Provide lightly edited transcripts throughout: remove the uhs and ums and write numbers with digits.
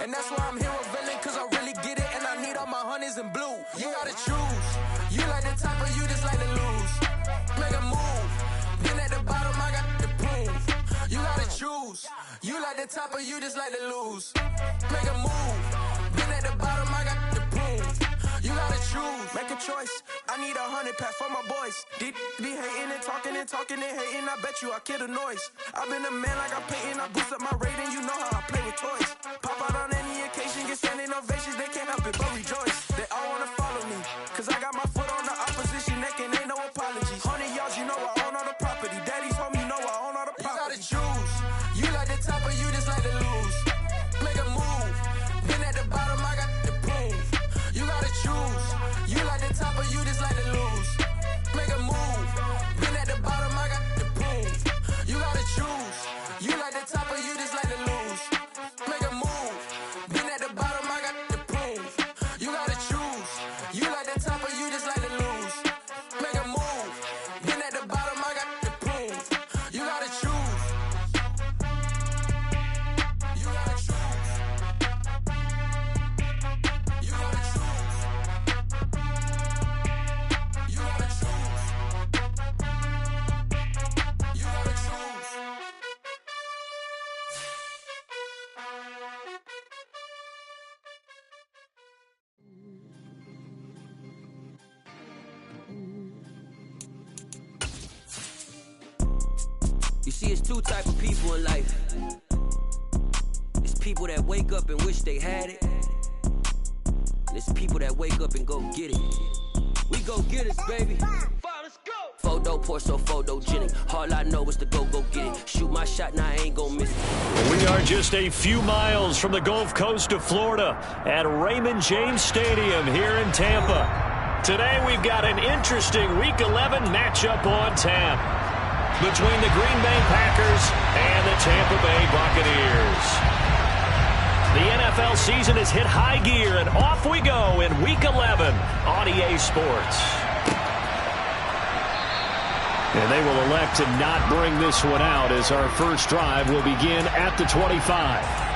And that's why I'm here with villain, cause I really get it, and I need all my honeys in blue. You gotta choose. You like the top or you just like to lose. Make a move. Then at the bottom, I got the proof. You gotta choose. You like the top or you just like to lose. Make a move. Then at the bottom, I got the proof. You gotta choose. Make a choice. I need 100 pack for my boys. Be hating and talking and talking and hating. I bet you I kill the noise. I've been a man like I'm Peyton. I boost up my rating. You know how I play with toys. Pop out on any occasion, get standing ovations. They can't help it but rejoice. They all wanna follow me, cause I got my foot on the opposition neck and ain't no apologies. 100 yards, you know I own all the property. Daddy's home, you know I own all the property. You gotta choose. You like the top or you just like to lose. Make a move. Then at the bottom, I got the proof. You gotta choose. You like the top or you just like to lose. Make a move. Then at the bottom, I got the proof. You gotta choose. You like the top or you just like to lose. Make a move. Then at the bottom, I got the proof. You gotta choose. You like the top or you just like to lose. Make a move. Then at the bottom, I got the proof. You gotta choose. You gotta choose. You gotta choose. You gotta choose. You gotta choose. You see, it's two type of people in life. It's people that wake up and wish they had it. And it's people that wake up and go get it. We go get it, baby. Let's go. Photo, Porso, photogenic. All I know is to go get it. Shoot my shot, now I ain't gon' miss it. We are just a few miles from the Gulf Coast of Florida at Raymond James Stadium here in Tampa. Today we've got an interesting Week 11 matchup on tap between the Green Bay Packers and the Tampa Bay Buccaneers. The NFL season has hit high gear, and off we go in Week 11 on EA Sports. And they will elect to not bring this one out as our first drive will begin at the 25.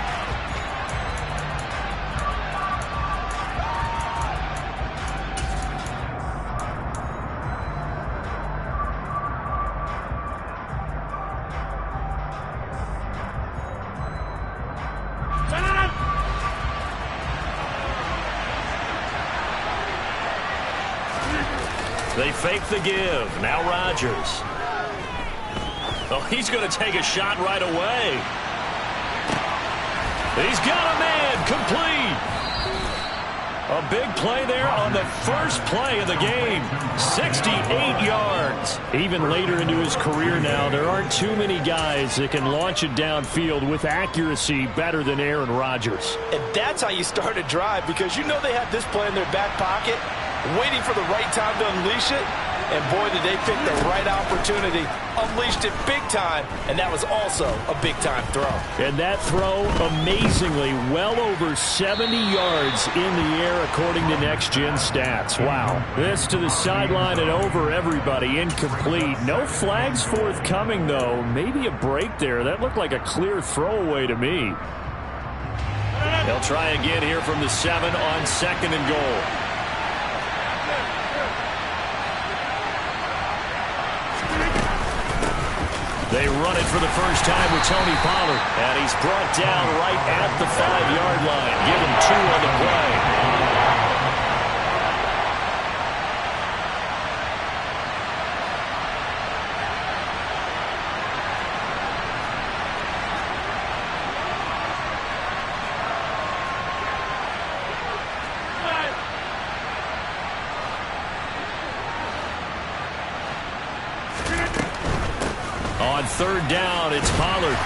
They fake the give. Now Rodgers. Oh, he's going to take a shot right away. He's got a man. Complete. A big play there on the first play of the game. 68 yards. Even later into his career now, there aren't too many guys that can launch it downfield with accuracy better than Aaron Rodgers. And that's how you start a drive, because you know they have this play in their back pocket, waiting for the right time to unleash it. And boy, did they pick the right opportunity. Unleashed it big time, and that was also a big-time throw. And that throw, amazingly, well over 70 yards in the air, according to Next Gen Stats. Wow. This to the sideline and over everybody. Incomplete. No flags forthcoming, though. Maybe a break there. That looked like a clear throwaway to me. They'll try again here from the 7 on 2nd and goal. They run it for the first time with Tony Pollard. And he's brought down right at the 5-yard line. Give him 2 on the play. On 3rd down, it's Pollard.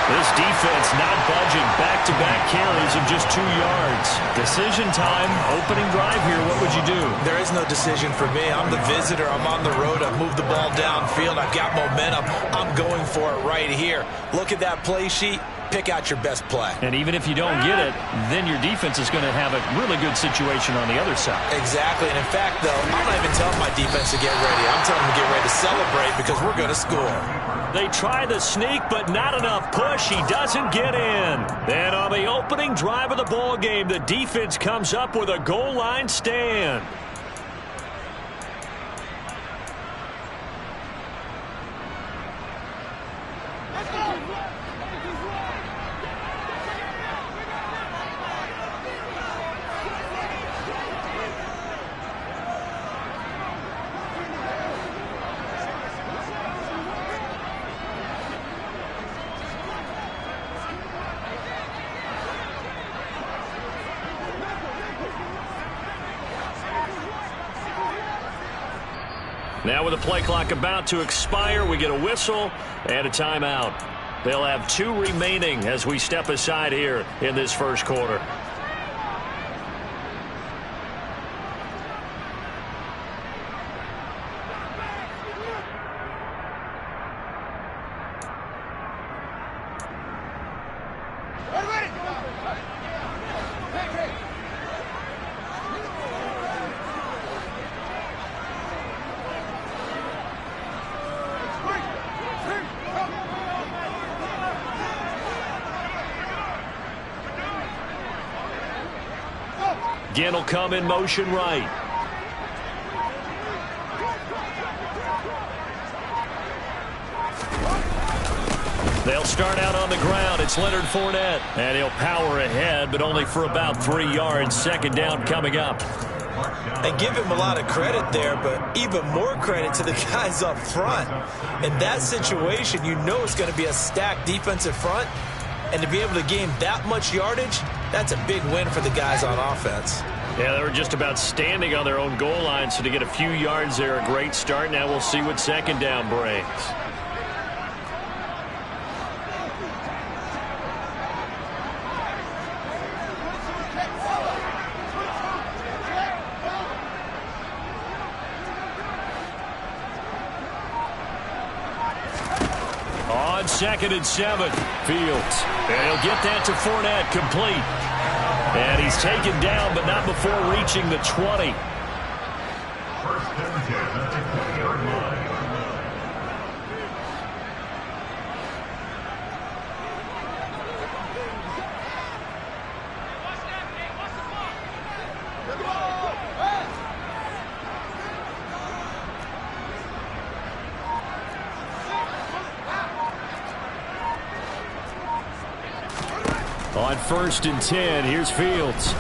This defense not budging. Back-to-back carries of just 2 yards. Decision time, opening drive here. What would you do? There is no decision for me. I'm the visitor. I'm on the road. I've moved the ball downfield. I've got momentum. I'm going for it right here. Look at that play sheet. pick out your best play. And even if you don't get it, then your defense is going to have a really good situation on the other side. Exactly. And in fact, though, I'm not even telling my defense to get ready. I'm telling them to get ready to celebrate because we're going to score. They try the sneak, but not enough push. He doesn't get in. And on the opening drive of the ball game, the defense comes up with a goal line stand. Now with the play clock about to expire, we get a whistle and a timeout. They'll have 2 remaining as we step aside here in this first quarter. Again, will come in motion right. They'll start out on the ground. It's Leonard Fournette. And he'll power ahead, but only for about 3 yards. Second down coming up. And give him a lot of credit there, but even more credit to the guys up front. In that situation, you know it's going to be a stacked defensive front. And to be able to gain that much yardage, that's a big win for the guys on offense. Yeah, they were just about standing on their own goal line, so to get a few yards there, a great start. Now we'll see what second down brings. On 2nd and 7, Fields. And he'll get that to Fournette, complete. And he's taken down, but not before reaching the 20. On 1st and 10, here's Fields.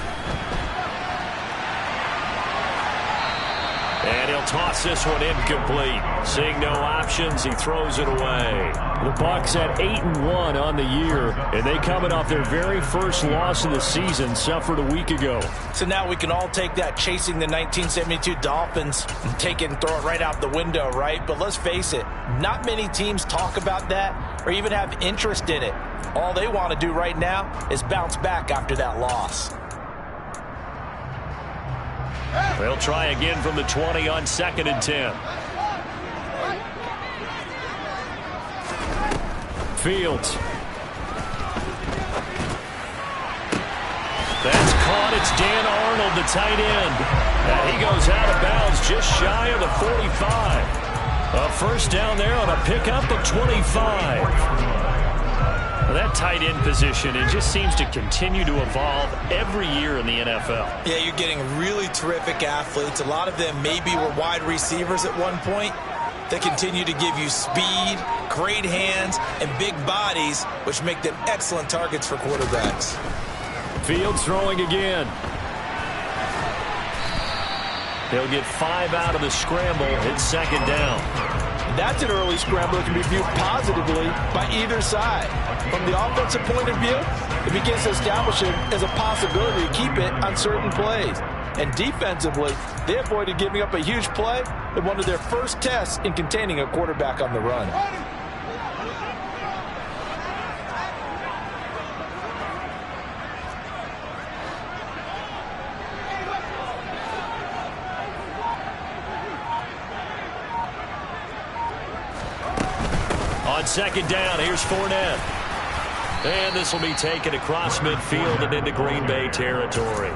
And he'll toss this one incomplete. Seeing no options, he throws it away. The Bucs at 8-1 on the year, and they coming off their very first loss of the season, suffered a week ago. So now we can all take that chasing the 1972 Dolphins and take it and throw it right out the window, right? But let's face it, not many teams talk about that or even have interest in it. All they want to do right now is bounce back after that loss. They'll try again from the 20 on 2nd and 10. Fields. That's caught. It's Dan Arnold, the tight end. And he goes out of bounds just shy of the 45. A first down there on a pickup of 25. Well, that tight end position, it just seems to continue to evolve every year in the NFL. Yeah, you're getting really terrific athletes. A lot of them maybe were wide receivers at one point. They continue to give you speed, great hands, and big bodies, which make them excellent targets for quarterbacks. Fields throwing again. They'll get 5 out of the scramble. It's 2nd down. That's an early scramble that can be viewed positively by either side. From the offensive point of view, it begins to establish it as a possibility to keep it on certain plays. And defensively, they avoided giving up a huge play in one of their first tests in containing a quarterback on the run. On 2nd down, here's Fournette. And this will be taken across midfield and into Green Bay territory.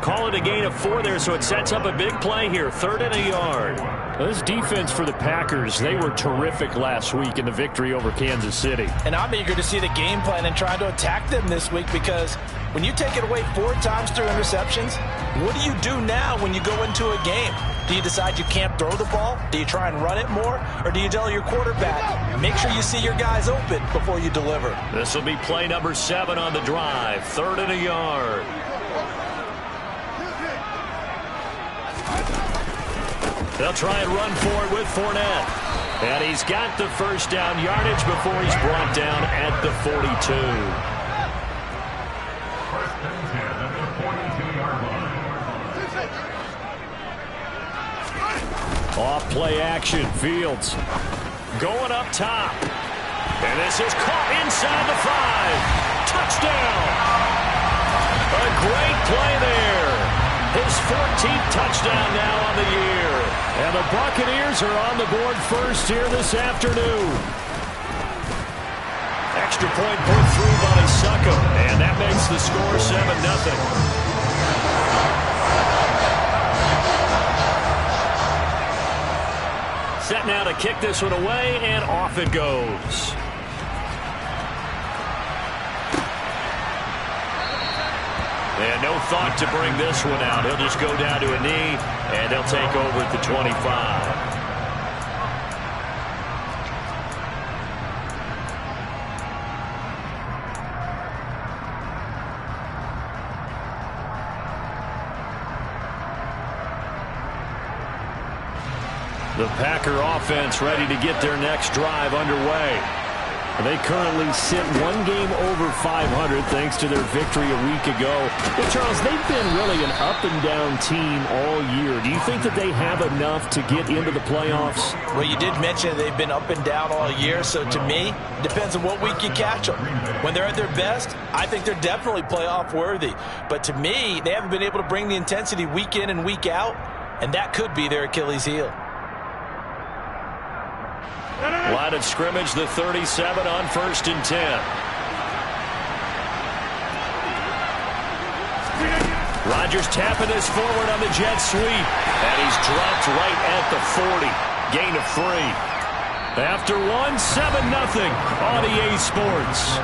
Call it a gain of 4 there, so it sets up a big play here. 3rd and a yard. Well, this defense for the Packers, they were terrific last week in the victory over Kansas City. And I'm eager to see the game plan and trying to attack them this week, because when you take it away 4 times through interceptions, what do you do now when you go into a game? Do you decide you can't throw the ball? Do you try and run it more? Or do you tell your quarterback, make sure you see your guys open before you deliver? This will be play number 7 on the drive. 3rd and a yard. They'll try and run for it with Fournette. And he's got the first down yardage before he's brought down at the 42. Off play action. Fields going up top. And this is caught inside the 5. Touchdown. A great play there. His 14th touchdown now on the year. And the Buccaneers are on the board first here this afternoon. Extra point put through by Succo. And that makes the score 7-0. Set now to kick this one away, and off it goes. And no thought to bring this one out. He'll just go down to a knee, and they'll take over at the 25. The Packer offense ready to get their next drive underway. They currently sit 1 game over 500 thanks to their victory a week ago. Well, Charles, they've been really an up-and-down team all year. Do you think that they have enough to get into the playoffs? Well, you did mention they've been up and down all year, so to me, it depends on what week you catch them. When they're at their best, I think they're definitely playoff worthy. But to me, they haven't been able to bring the intensity week in and week out, and that could be their Achilles heel. Line of scrimmage, the 37 on 1st and 10. Rodgers tapping this forward on the jet sweep. And he's dropped right at the 40. Gain of 3. After 1, 7-0 on EA Sports.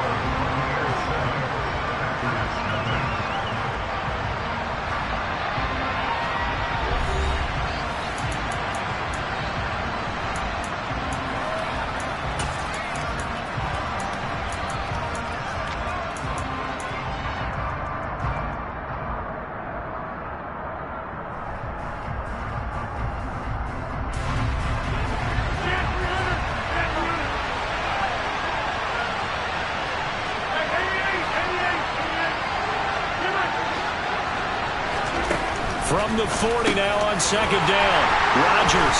From the 40 now on 2nd down. Rodgers.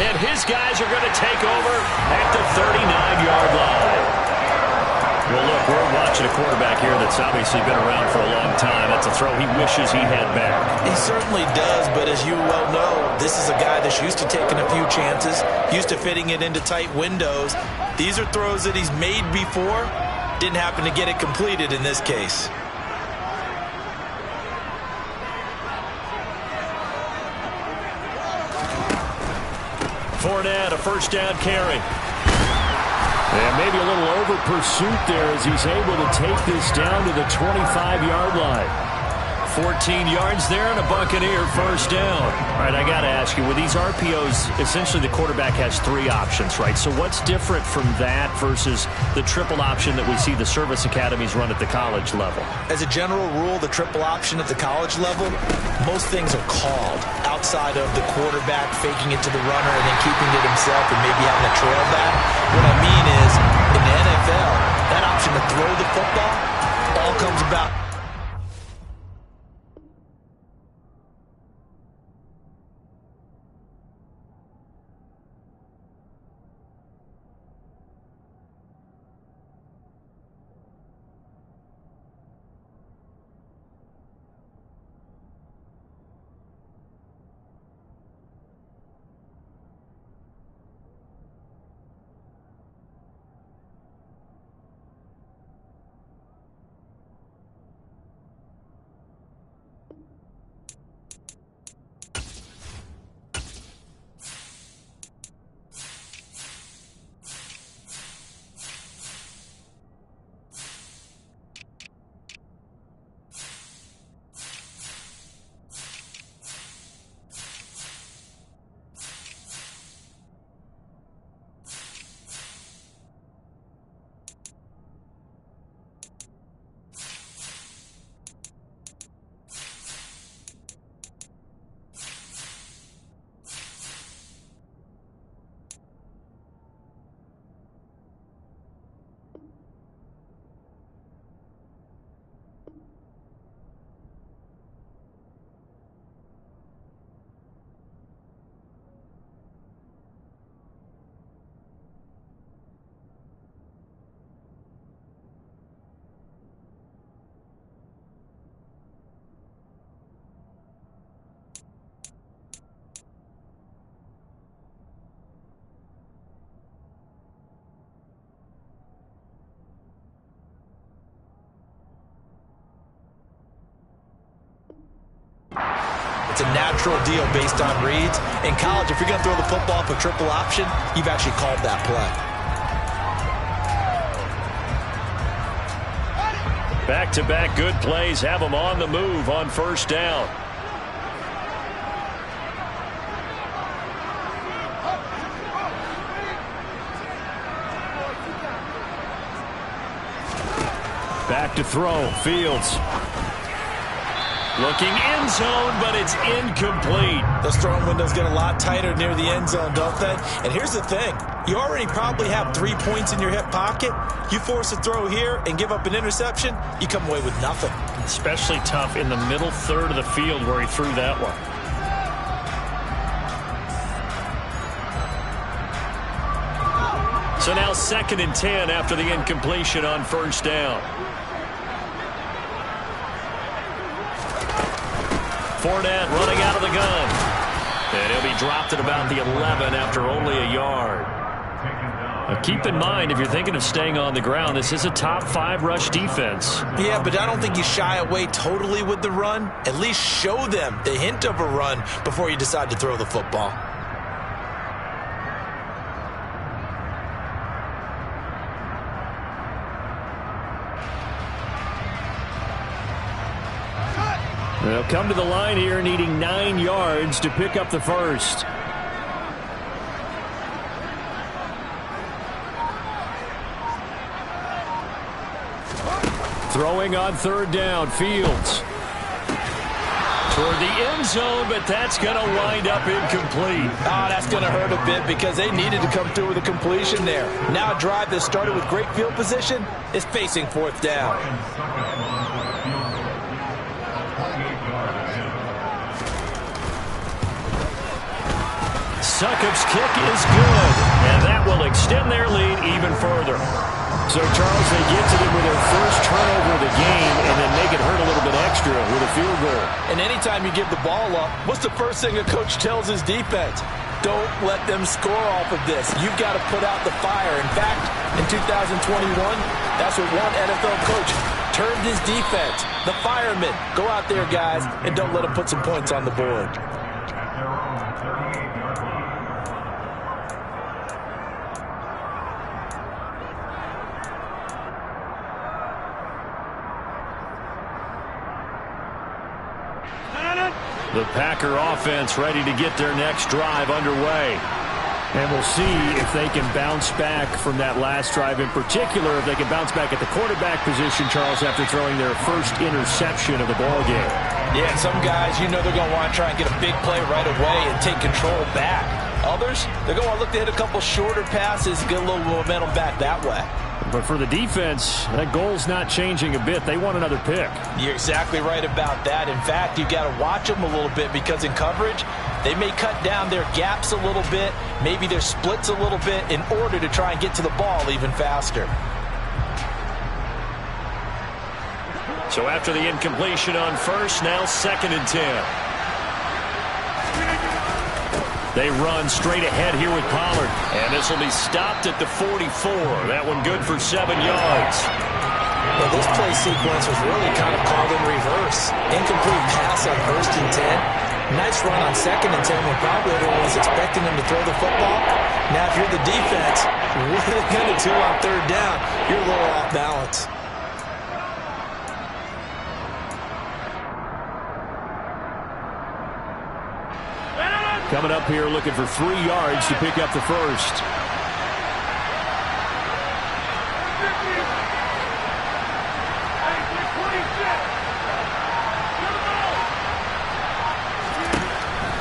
And his guys are going to take over at the 39-yard line. Well, look, we're watching a quarterback here that's obviously been around for a long time. That's a throw he wishes he had back. He certainly does, but as you well know, this is a guy that's used to taking a few chances, used to fitting it into tight windows. These are throws that he's made before. Didn't happen to get it completed in this case. Fournette, a first down carry. And maybe a little over pursuit there as he's able to take this down to the 25-yard line. 14 yards there and a Buccaneer first down. All right, I got to ask you, with these RPOs, essentially the quarterback has 3 options, right? So what's different from that versus the triple option that we see the service academies run at the college level? As a general rule, the triple option at the college level, most things are called outside of the quarterback faking it to the runner and then keeping it himself and maybe having a trail back. What I mean is, in the NFL, that option to throw the football all comes about. It's a natural deal based on reads. In college, if you're going to throw the football for triple option, you've actually called that play. Back-to-back good plays have them on the move on first down. Back to throw. Fields. Looking end zone, but it's incomplete. Those throwing windows get a lot tighter near the end zone, don't they? And here's the thing. You already probably have 3 points in your hip pocket. You force a throw here and give up an interception, you come away with nothing. Especially tough in the middle third of the field where he threw that one. So now 2nd and 10 after the incompletion on first down. Fournette running out of the gun. And he'll be dropped at about the 11 after only a yard. Now keep in mind, if you're thinking of staying on the ground, this is a top 5 rush defense. Yeah, but I don't think you shy away totally with the run. At least show them the hint of a run before you decide to throw the football. They'll come to the line here needing 9 yards to pick up the first. Throwing on 3rd down, Fields. Toward the end zone, but that's going to wind up incomplete. Oh, that's going to hurt a bit because they needed to come through with a completion there. Now a drive that started with great field position is facing 4th down. Succop's kick is good, and that will extend their lead even further. So, Charles, they get to them with their first turnover of the game and then make it hurt a little bit extra with a field goal. And anytime you give the ball up, what's the first thing a coach tells his defense? Don't let them score off of this. You've got to put out the fire. In fact, in 2021, that's what one NFL coach termed his defense. The firemen. Go out there, guys, and don't let them put some points on the board. The Packer offense ready to get their next drive underway. And we'll see if they can bounce back from that last drive, in particular, if they can bounce back at the quarterback position, Charles, after throwing their first interception of the ballgame. Yeah, some guys, you know they're going to want to try and get a big play right away and take control back. Others, they're going to look to hit a couple shorter passes and get a little momentum back that way. But for the defense, that goal's not changing a bit. They want another pick. You're exactly right about that. In fact, you've got to watch them a little bit because in coverage, they may cut down their gaps a little bit, maybe their splits a little bit in order to try and get to the ball even faster. So after the incompletion on first, now 2nd and 10. They run straight ahead here with Pollard. And this will be stopped at the 44. That one good for 7 yards. Well, this play sequence was really kind of called in reverse. Incomplete pass on 1st and 10. Nice run on 2nd and 10 when probably everyone was expecting him to throw the football. Now, if you're the defense, what are they going to do on 3rd down? You're a little off balance. Coming up here looking for 3 yards to pick up the first.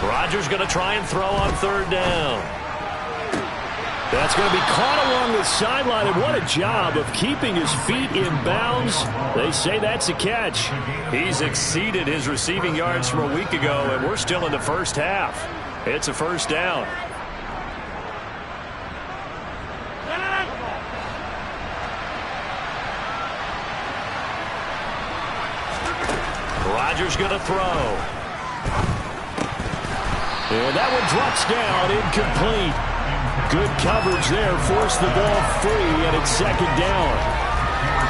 Rodgers going to try and throw on 3rd down. That's going to be caught along the sideline, and what a job of keeping his feet in bounds. They say that's a catch. He's exceeded his receiving yards from a week ago, and we're still in the first half. It's a first down. Rodgers going to throw. And that one drops down, incomplete. Good coverage there, forced the ball free, and it's 2nd down.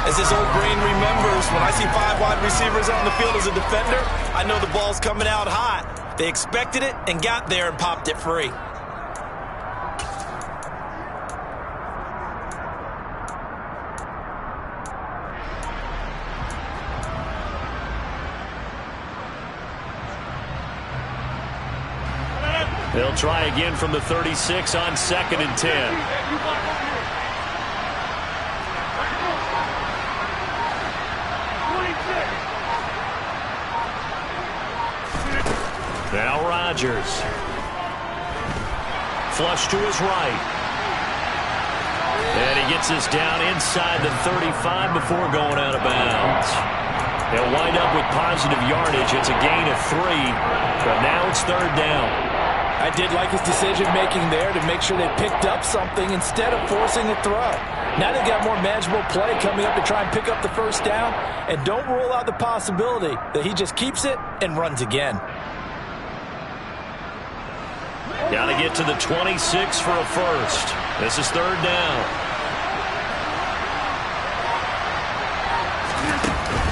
As this old brain remembers, when I see 5 wide receivers on the field as a defender, I know the ball's coming out hot. They expected it and got there and popped it free. They'll try again from the 36 on 2nd and 10. Now Rodgers. Flush to his right. And he gets this down inside the 35 before going out of bounds. They'll wind up with positive yardage. It's a gain of 3, but now it's 3rd down. I did like his decision-making there to make sure they picked up something instead of forcing a throw. Now they've got more manageable play coming up to try and pick up the 1st down, and don't rule out the possibility that he just keeps it and runs again. Got to get to the 26 for a first. This is 3rd down.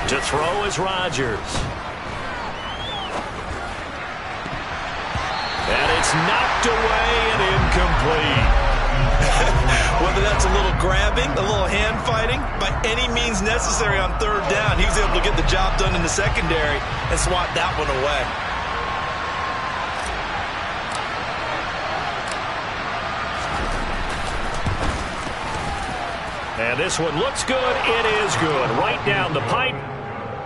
To throw is Rodgers. And it's knocked away and incomplete. Whether that's a little grabbing, a little hand fighting, by any means necessary on 3rd down, he was able to get the job done in the secondary and swat that one away. And this one looks good. It is good. Right down the pipe.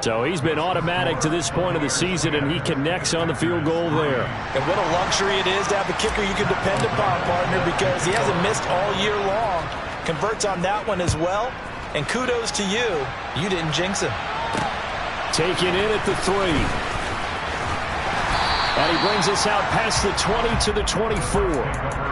So he's been automatic to this point of the season, and he connects on the field goal there. And what a luxury it is to have a kicker you can depend upon, partner, because he hasn't missed all year long. Converts on that one as well. And kudos to you. You didn't jinx him. Taken in at the 3. And he brings us out past the 20 to the 24.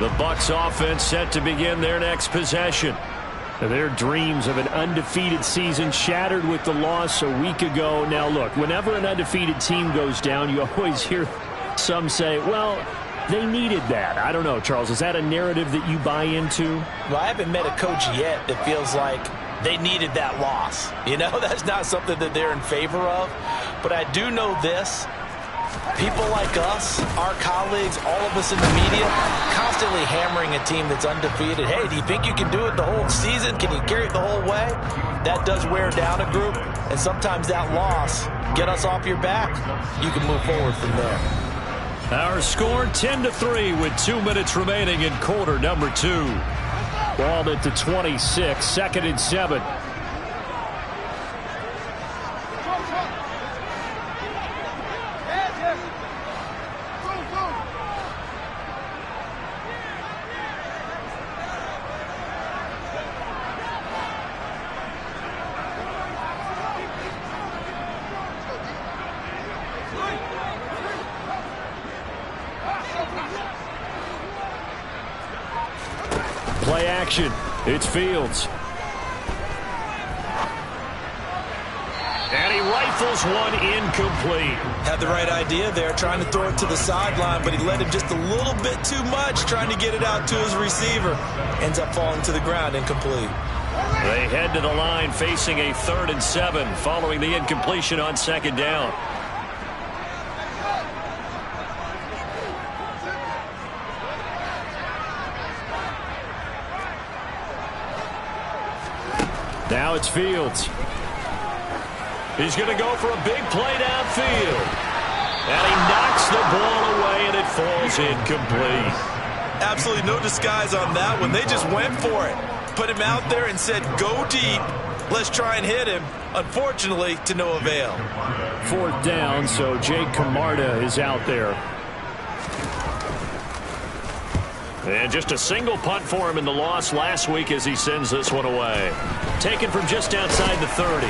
The Bucs offense set to begin their next possession. Their dreams of an undefeated season shattered with the loss a week ago. Now, look, whenever an undefeated team goes down, you always hear some say, well, they needed that. I don't know, Charles. Is that a narrative that you buy into? Well, I haven't met a coach yet that feels like they needed that loss. You know, that's not something that they're in favor of. But I do know this. People like us, our colleagues, all of us in the media, constantly hammering a team that's undefeated. Hey, do you think you can do it the whole season? Can you carry it the whole way? That does wear down a group, and sometimes that loss, get us off your back, you can move forward from there. Our score 10-3 with 2 minutes remaining in quarter number 2. Ball at the 26, 2nd and 7. Play action. It's Fields. And he rifles one incomplete. Had the right idea there, trying to throw it to the sideline, but he let him just a little bit too much, trying to get it out to his receiver. Ends up falling to the ground, incomplete. They head to the line facing a 3rd and 7 following the incompletion on 2nd down. Now it's Fields. He's going to go for a big play downfield. And he knocks the ball away, and it falls incomplete. Absolutely no disguise on that one. They just went for it. Put him out there and said, go deep. Let's try and hit him. Unfortunately, to no avail. 4th down, so Jake Camarda is out there. And just a single punt for him in the loss last week as he sends this one away. Taken from just outside the 30.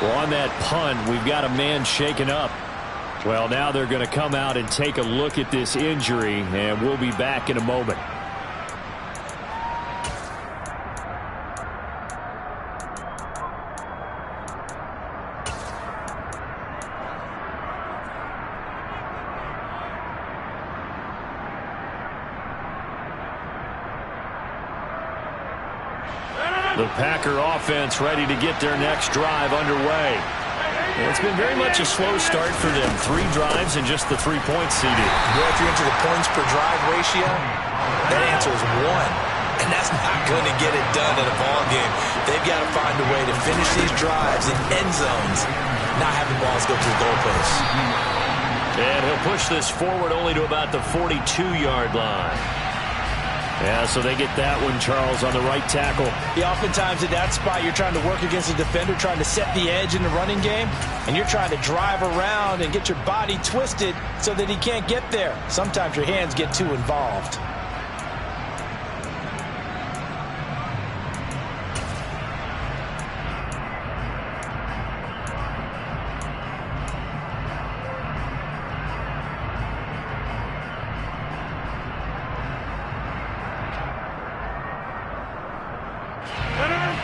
Well, on that punt, we've got a man shaken up. Well, now they're going to come out and take a look at this injury, and we'll be back in a moment. The Packer offense ready to get their next drive underway. Well, it's been very much a slow start for them. 3 drives and just the 3 points seeded. Well, if you're into the points per drive ratio, that answer is 1. And that's not going to get it done in a ball game. They've got to find a way to finish these drives in end zones, not having balls go through the goalposts. And he'll push this forward only to about the 42-yard line. Yeah, so they get that one, Charles, on the right tackle. Yeah, oftentimes at that spot, you're trying to work against a defender, trying to set the edge in the running game, and you're trying to drive around and get your body twisted so that he can't get there. Sometimes your hands get too involved.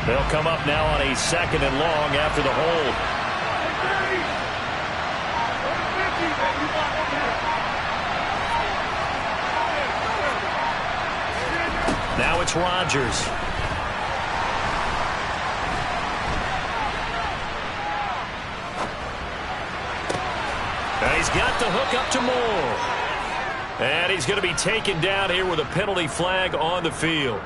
They'll come up now on a 2nd and long after the hold. Now it's Rodgers. And he's got the hook up to Moore. And he's going to be taken down here with a penalty flag on the field.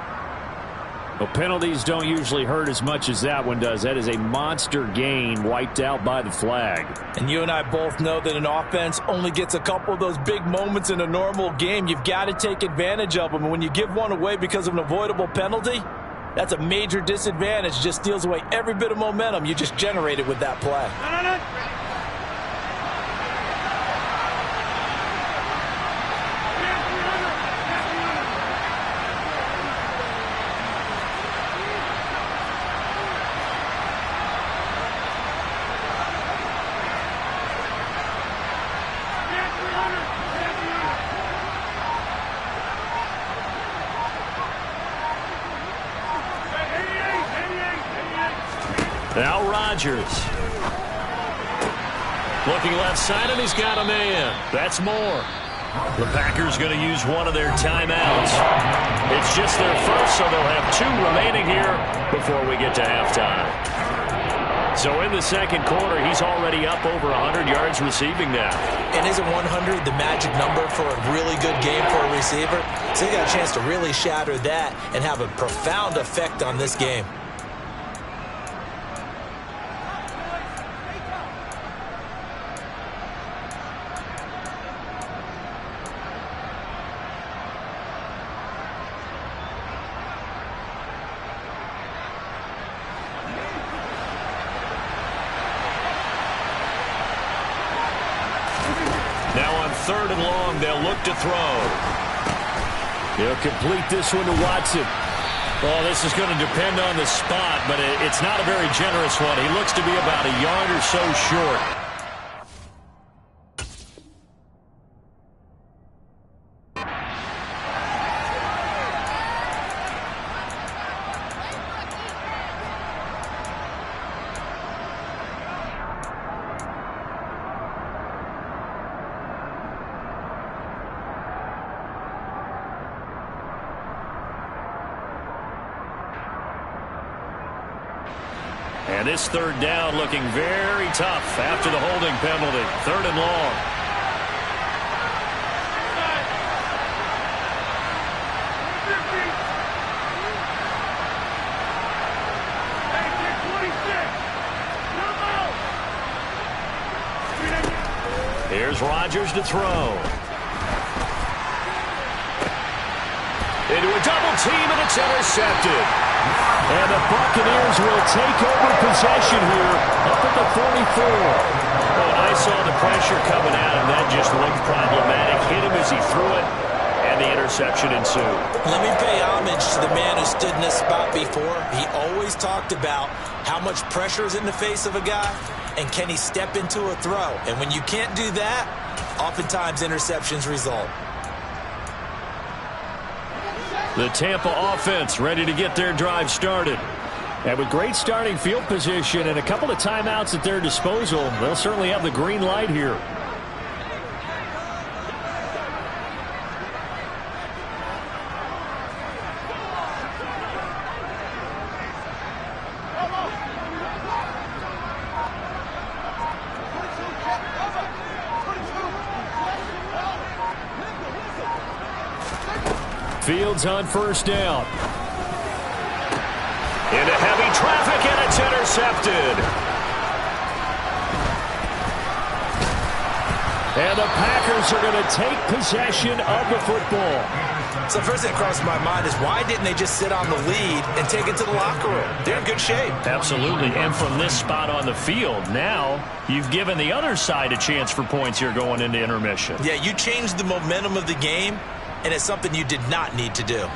Well, penalties don't usually hurt as much as that one does. That is a monster gain wiped out by the flag. And you and I both know that an offense only gets a couple of those big moments in a normal game. You've got to take advantage of them. And when you give one away because of an avoidable penalty, that's a major disadvantage. Just steals away every bit of momentum you just generated with that play. Now Rodgers. Looking left side, and he's got a man. That's Moore. The Packers going to use one of their timeouts. It's just their first, so they'll have 2 remaining here before we get to halftime. So in the second quarter, he's already up over 100 yards receiving now. And isn't 100 the magic number for a really good game for a receiver? So he got a chance to really shatter that and have a profound effect on this game. Now on 3rd and long, they'll look to throw. He'll complete this one to Watson. Well, this is going to depend on the spot, but it's not a very generous one. He looks to be about a yard or so short. And this 3rd down looking very tough after the holding penalty. 3rd and long. Here's Rodgers to throw. Into a double team, and it's intercepted. And the Buccaneers will take over possession here up at the 44. Oh, and I saw the pressure coming out, and that just looked problematic. Hit him as he threw it, and the interception ensued. Let me pay homage to the man who stood in this spot before. He always talked about how much pressure is in the face of a guy, and can he step into a throw. And when you can't do that, oftentimes interceptions result. The Tampa offense ready to get their drive started. And with great starting field position and a couple of timeouts at their disposal, they'll certainly have the green light here. Fields on first down. Into heavy traffic, and it's intercepted. And the Packers are going to take possession of the football. So first thing that crossed my mind is why didn't they just sit on the lead and take it to the locker room? They're in good shape. Absolutely. And from this spot on the field, now you've given the other side a chance for points here going into intermission. Yeah, you changed the momentum of the game, and it's something you did not need to do.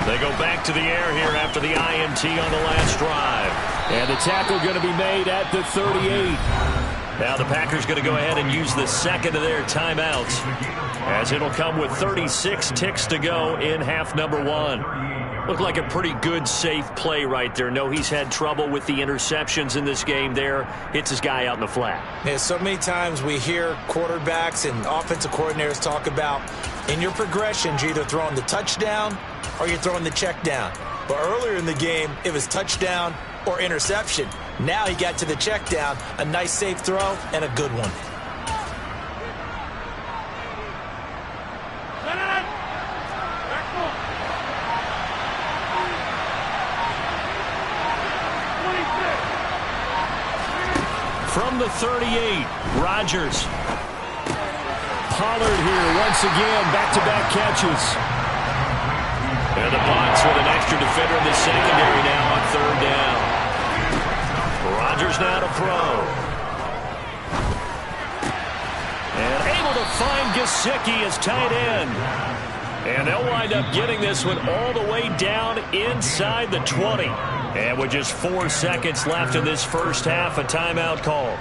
They go back to the air here after the INT on the last drive. And the tackle going to be made at the 38. Now the Packers going to go ahead and use the second of their timeouts, as it'll come with 36 ticks to go in half number one. Looked like a pretty good, safe play right there. No, he's had trouble with the interceptions in this game there. Hits his guy out in the flat. Yeah, so many times we hear quarterbacks and offensive coordinators talk about in your progressions, you're either throwing the touchdown or you're throwing the check down. But earlier in the game, it was touchdown or interception. Now he got to the check down, a nice safe throw, and a good one. From the 38, Rodgers. Pollard here once again, back-to-back catches. And the Bucs with an extra defender in the secondary now on third down. Rodgers now to throw. And able to find Gesicki as tight end. And they'll wind up getting this one all the way down inside the 20. And with just 4 seconds left in this first half, a timeout call.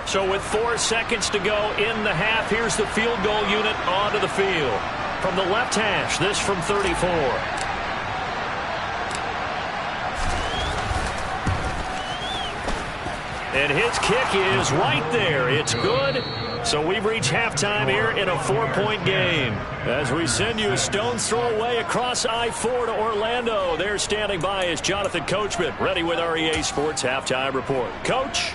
So with 4 seconds to go in the half, here's the field goal unit onto the field. From the left hash, this from 34. And his kick is right there. It's good. So we've reached halftime here in a 4-point game. As we send you a stone's throw away across I-4 to Orlando. There standing by is Jonathan Coachman, ready with our EA Sports Halftime Report. Coach?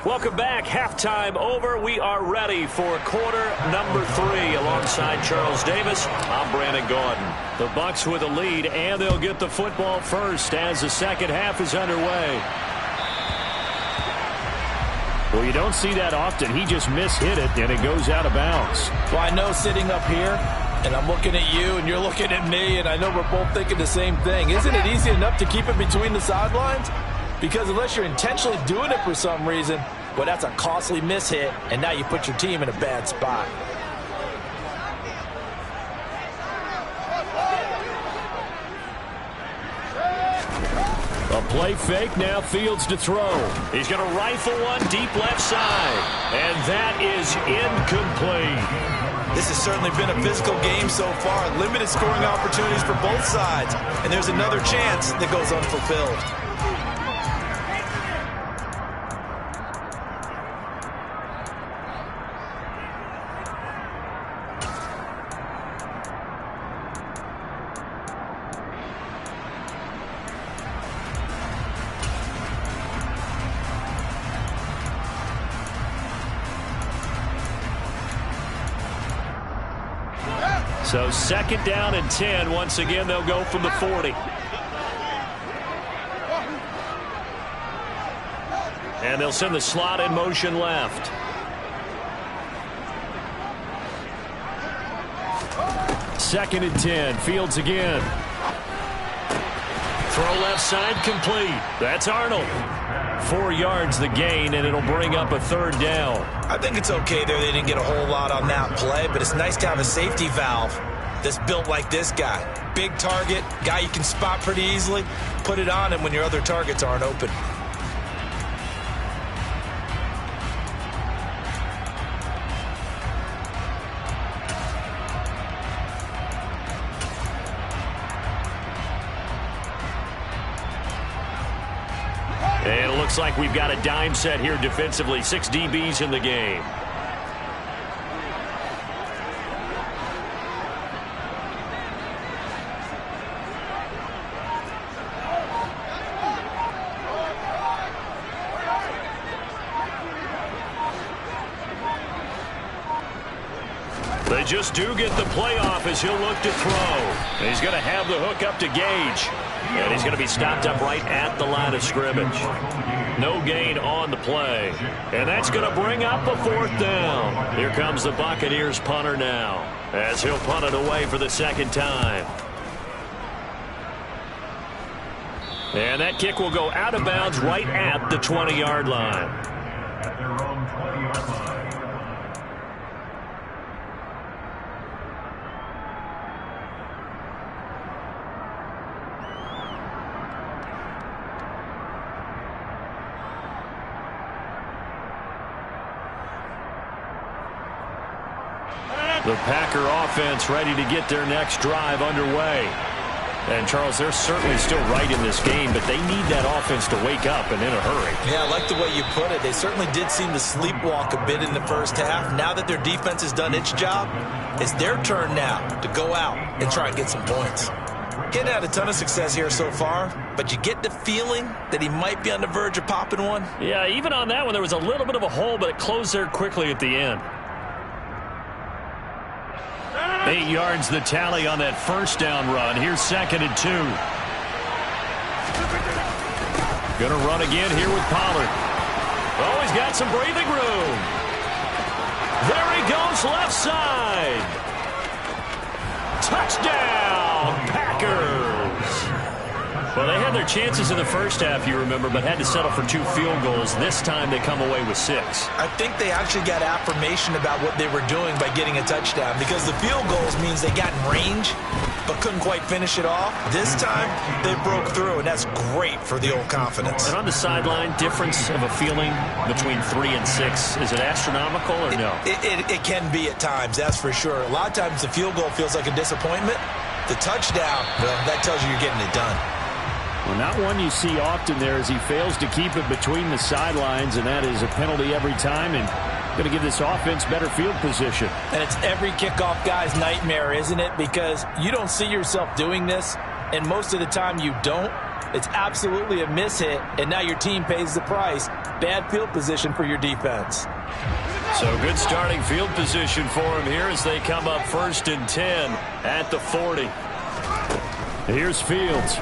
Welcome back. Halftime over. We are ready for quarter number 3 alongside Charles Davis. I'm Brandon Gordon. The Bucs with a lead, and they'll get the football first as the second half is underway. Well, you don't see that often. He just mishit it, and it goes out of bounds. Well, I know sitting up here, and I'm looking at you, and you're looking at me, and I know we're both thinking the same thing. Isn't it easy enough to keep it between the sidelines? Because unless you're intentionally doing it for some reason, well, that's a costly mishit, and now you put your team in a bad spot. A play fake, now Fields to throw. He's going to rifle one deep left side, and that is incomplete. This has certainly been a physical game so far. Limited scoring opportunities for both sides, and there's another chance that goes unfulfilled. So second down and 10. Once again, they'll go from the 40. And they'll send the slot in motion left. Second and 10. Fields again. Throw left side complete. That's Arnold. 4 yards the gain, and it'll bring up a third down. I think it's okay there. They didn't get a whole lot on that play, but it's nice to have a safety valve that's built like this guy. Big target, guy you can spot pretty easily. Put it on him when your other targets aren't open. And it looks like we've got a dime set here defensively. 6 DBs in the game. They just do get the playoff as he'll look to throw. And he's going to have the hook up to Gage. And he's going to be stopped up right at the line of scrimmage. No gain on the play. And that's going to bring up a 4th down. Here comes the Buccaneers punter now, as he'll punt it away for the 2nd time. And that kick will go out of bounds right at the 20-yard line. At their own 20-yard line. The Packer offense ready to get their next drive underway. And, Charles, they're certainly still right in this game, but they need that offense to wake up and in a hurry. Yeah, I like the way you put it. They certainly did seem to sleepwalk a bit in the first half. Now that their defense has done its job, it's their turn now to go out and try and get some points. Getting had a ton of success here so far, but you get the feeling that he might be on the verge of popping one. Yeah, even on that one, there was a little bit of a hole, but it closed there quickly at the end. 8 yards the tally on that 1st down run. Here's 2nd and 2. Gonna run again here with Pollard. Oh, he's got some breathing room. There he goes, left side. Touchdown, Packers. Well, they had their chances in the first half, you remember, but had to settle for 2 field goals. This time they come away with 6. I think they actually got affirmation about what they were doing by getting a touchdown, because the field goals means they got in range but couldn't quite finish it off. This time they broke through, and that's great for the old confidence. And on the sideline, difference of a feeling between 3 and 6, is it astronomical or no? It can be at times, that's for sure. A lot of times the field goal feels like a disappointment. The touchdown, well, that tells you you're getting it done. Well, not one you see often there as he fails to keep it between the sidelines, and that is a penalty every time, and going to give this offense better field position. And it's every kickoff guy's nightmare, isn't it? Because you don't see yourself doing this, and most of the time you don't. It's absolutely a mishit, and now your team pays the price. Bad field position for your defense. So good starting field position for him here as they come up 1st and 10 at the 40. Here's Fields.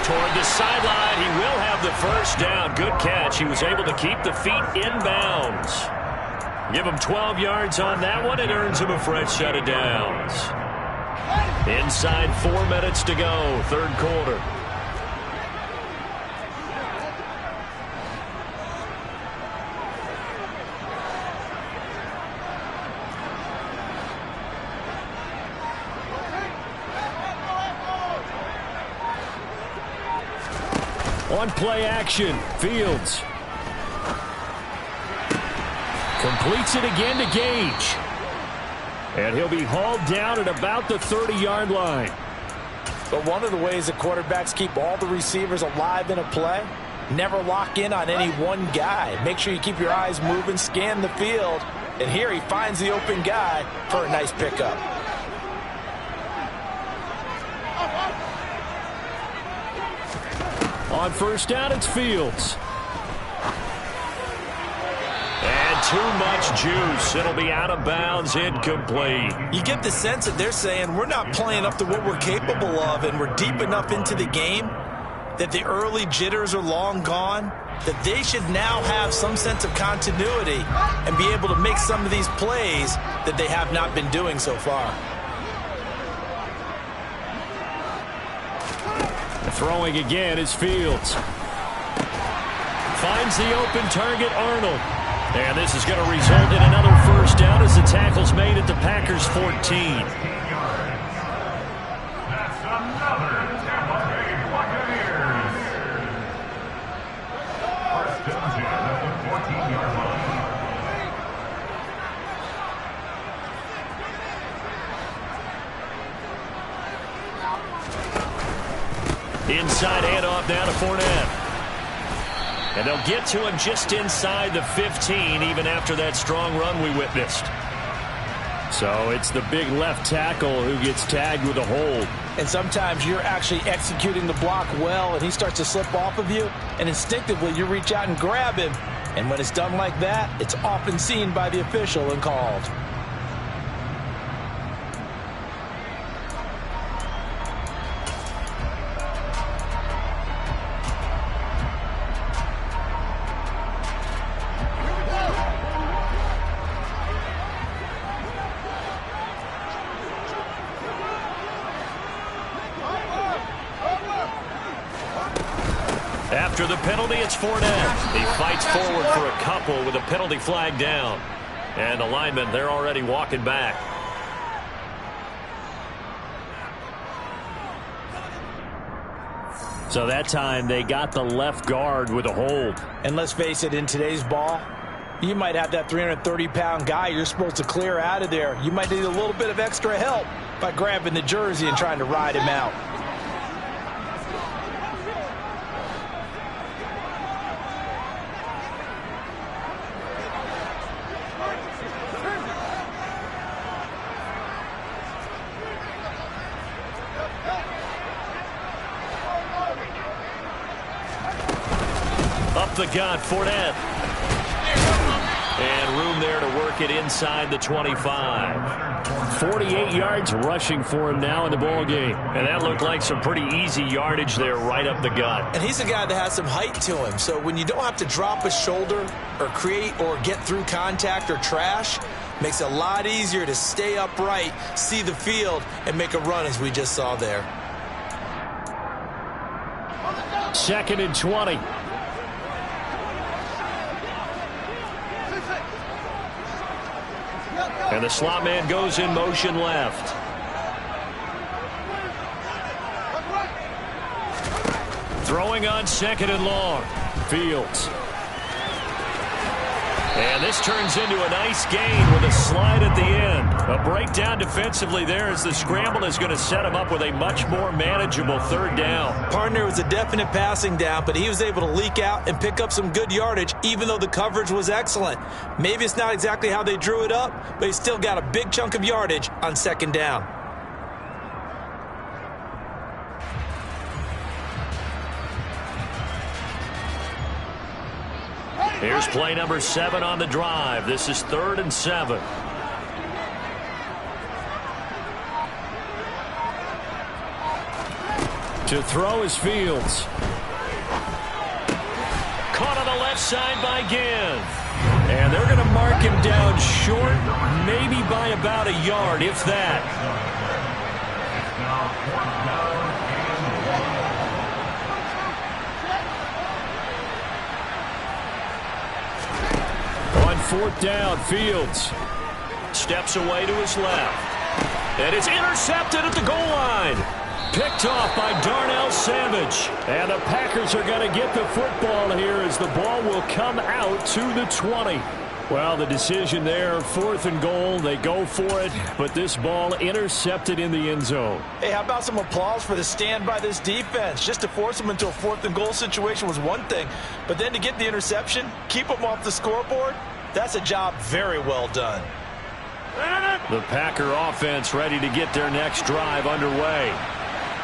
Toward the sideline, he will have the 1st down. Good catch. He was able to keep the feet inbounds. Give him 12 yards on that one. It earns him a fresh set of downs. Inside 4 minutes to go, 3rd quarter. On play action, Fields. Completes it again to Gage. And he'll be hauled down at about the 30-yard line. But one of the ways that quarterbacks keep all the receivers alive in a play, never lock in on any one guy. Make sure you keep your eyes moving, scan the field. And here he finds the open guy for a nice pickup. On 1st down, it's Fields. And too much juice. It'll be out of bounds, incomplete. You get the sense that they're saying we're not playing up to what we're capable of, and we're deep enough into the game that the early jitters are long gone, that they should now have some sense of continuity and be able to make some of these plays that they have not been doing so far. Throwing again is Fields. Finds the open target, Arnold. And this is going to result in another 1st down as the tackle's made at the Packers' 14. That's another Tampa Bay Buccaneers. 1st and 10 at the 14-yard line. Inside handoff now to Fournette. And they'll get to him just inside the 15, even after that strong run we witnessed. So it's the big left tackle who gets tagged with a hold. And sometimes you're actually executing the block well, and he starts to slip off of you, and instinctively you reach out and grab him. And when it's done like that, it's often seen by the official and called. After the penalty, it's Fournette. He fights forward for a couple with a penalty flag down. And the linemen, they're already walking back. So that time, they got the left guard with a hold. And let's face it, in today's ball, you might have that 330-pound guy you're supposed to clear out of there. You might need a little bit of extra help by grabbing the jersey and trying to ride him out. Up the gut, Fournette. And room there to work it inside the 25. 48 yards rushing for him now in the ball game. And that looked like some pretty easy yardage there right up the gut. And he's a guy that has some height to him. So when you don't have to drop a shoulder or create or get through contact or trash, makes it a lot easier to stay upright, see the field, and make a run as we just saw there. 2nd and 20. And the slot man goes in motion left. Throwing on 2nd and long. Fields. And this turns into a nice gain with a slide at the end. A breakdown defensively there as the scramble is going to set him up with a much more manageable 3rd down. Partner was a definite passing down, but he was able to leak out and pick up some good yardage, even though the coverage was excellent. Maybe it's not exactly how they drew it up, but he still got a big chunk of yardage on 2nd down. Here's play number 7 on the drive. This is 3rd and 7. To throw is Fields. Caught on the left side by Give. And they're going to mark him down short, maybe by about a yard, if that. On 4th down, Fields steps away to his left. And it's intercepted at the goal line. Picked off by Darnell Savage. And the Packers are going to get the football here as the ball will come out to the 20. Well, the decision there, 4th and goal. They go for it, but this ball intercepted in the end zone. Hey, how about some applause for the stand by this defense? Just to force them into a 4th and goal situation was one thing, but then to get the interception, keep them off the scoreboard, that's a job very well done. The Packer offense ready to get their next drive underway.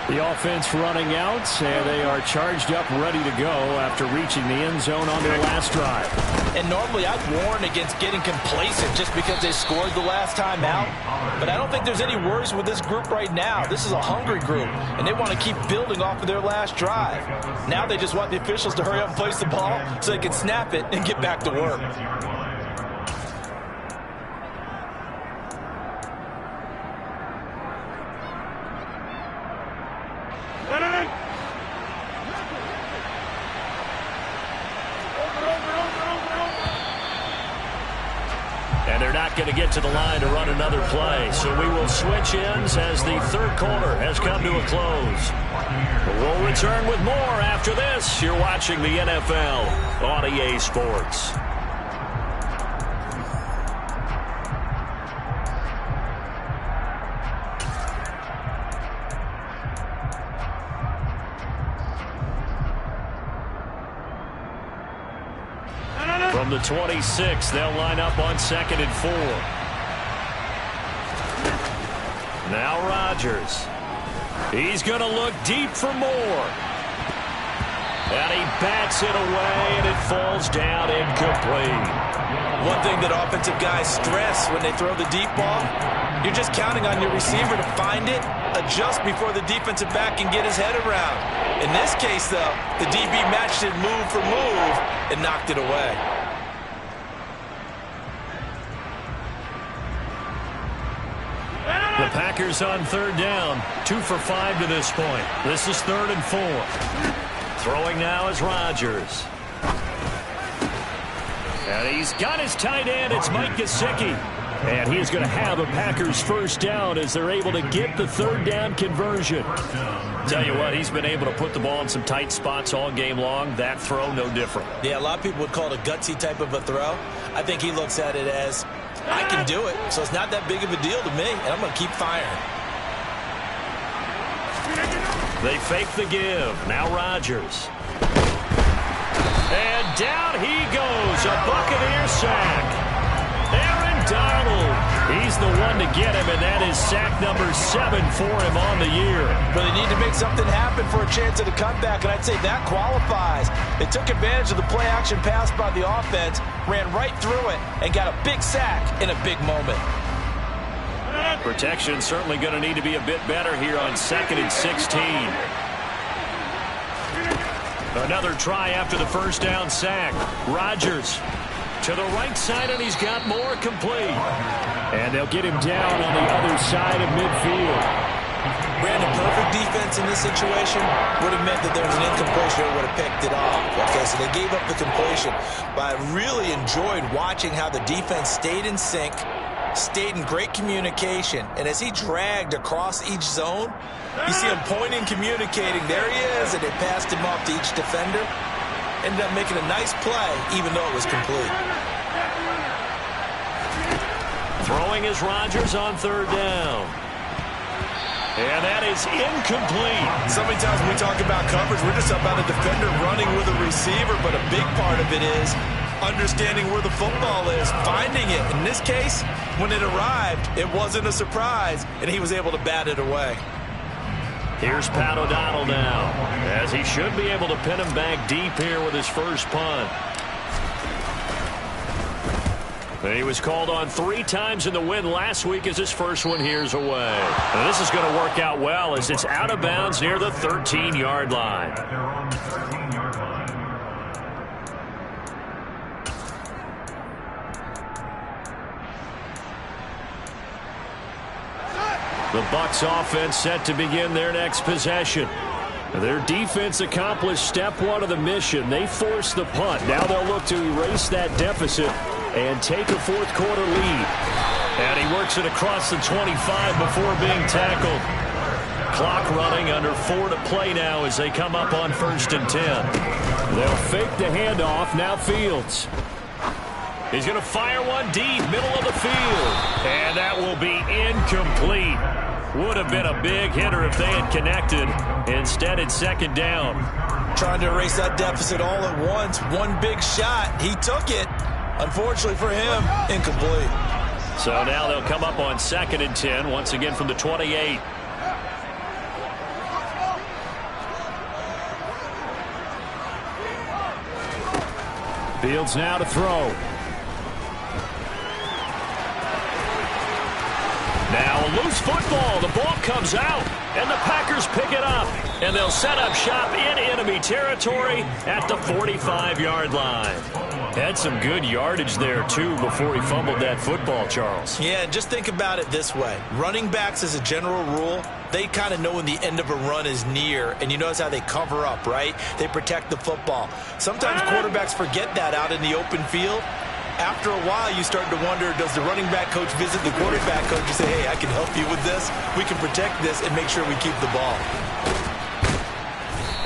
The offense running out, and they are charged up, ready to go after reaching the end zone on their last drive. And normally I'd warn against getting complacent just because they scored the last time out. But I don't think there's any worries with this group right now. This is a hungry group, and they want to keep building off of their last drive. Now they just want the officials to hurry up and place the ball so they can snap it and get back to work. And they're not going to get to the line to run another play. So we will switch ends as the 3rd quarter has come to a close. We'll return with more after this. You're watching the NFL on EA Sports. From the 26, they'll line up on 2nd and 4. Now Rodgers. He's going to look deep for more. And he bats it away, and it falls down incomplete. One thing that offensive guys stress when they throw the deep ball, you're just counting on your receiver to find it, adjust before the defensive back can get his head around. In this case, though, the DB matched it move for move and knocked it away. The Packers on 3rd down, 2 for 5 to this point. This is 3rd and 4. Throwing now is Rodgers. And he's got his tight end. It's Mike Gesicki. And he's going to have a Packers first down as they're able to get the 3rd down conversion. Tell you what, he's been able to put the ball in some tight spots all game long. That throw, no different. Yeah, a lot of people would call it a gutsy type of a throw. I think he looks at it as, I can do it, so it's not that big of a deal to me, and I'm going to keep firing. They fake the give. Now Rodgers. And down he goes. A Buccaneer sack. Aaron Donald. He's the one to get him, and that is sack number 7 for him on the year. Really need to make something happen for a chance at a comeback, and I'd say that qualifies. They took advantage of the play-action pass by the offense, ran right through it, and got a big sack in a big moment. Protection certainly going to need to be a bit better here on 2nd and 16. Another try after the first down sack. Rodgers to the right side, and he's got more complete. And they'll get him down on the other side of midfield. Brandon, perfect defense in this situation would have meant that there was an incompletion or would have picked it off. Okay, so they gave up the completion. But I really enjoyed watching how the defense stayed in sync, stayed in great communication, and as he dragged across each zone, you see him pointing, communicating. There he is, and they passed him off to each defender. Ended up making a nice play, even though it was complete. Throwing is Rodgers on 3rd down. And that is incomplete. So many times when we talk about coverage, we're just about a defender running with a receiver, but a big part of it is understanding where the football is, finding it. In this case, when it arrived, it wasn't a surprise, and he was able to bat it away. Here's Pat O'Donnell now, as he should be able to pin him back deep here with his first punt. He was called on 3 times in the win last week as his first one here's away. And this is going to work out well as it's out of bounds near the 13-yard line. At their own 13-yard line. The Bucs offense set to begin their next possession. Their defense accomplished step 1 of the mission. They forced the punt. Now they'll look to erase that deficit and take a 4th quarter lead. And he works it across the 25 before being tackled. Clock running, under 4 to play now as they come up on 1st and 10. They'll fake the handoff. Now Fields. He's going to fire one deep, middle of the field. And that will be incomplete. Would have been a big hitter if they had connected. Instead, it's 2nd down. Trying to erase that deficit all at once. One big shot. He took it. Unfortunately for him, incomplete. So now they'll come up on 2nd and 10, once again from the 28. Fields now to throw. Now a loose football. The ball comes out, and the Packers pick it up. And they'll set up shop in enemy territory at the 45-yard line. Had some good yardage there, too, before he fumbled that football, Charles. Yeah, just think about it this way. Running backs, as a general rule, they kind of know when the end of a run is near, and you notice how they cover up, right? They protect the football. Sometimes quarterbacks forget that out in the open field. After a while, you start to wonder, does the running back coach visit the quarterback coach and say, hey, I can help you with this, we can protect this, and make sure we keep the ball.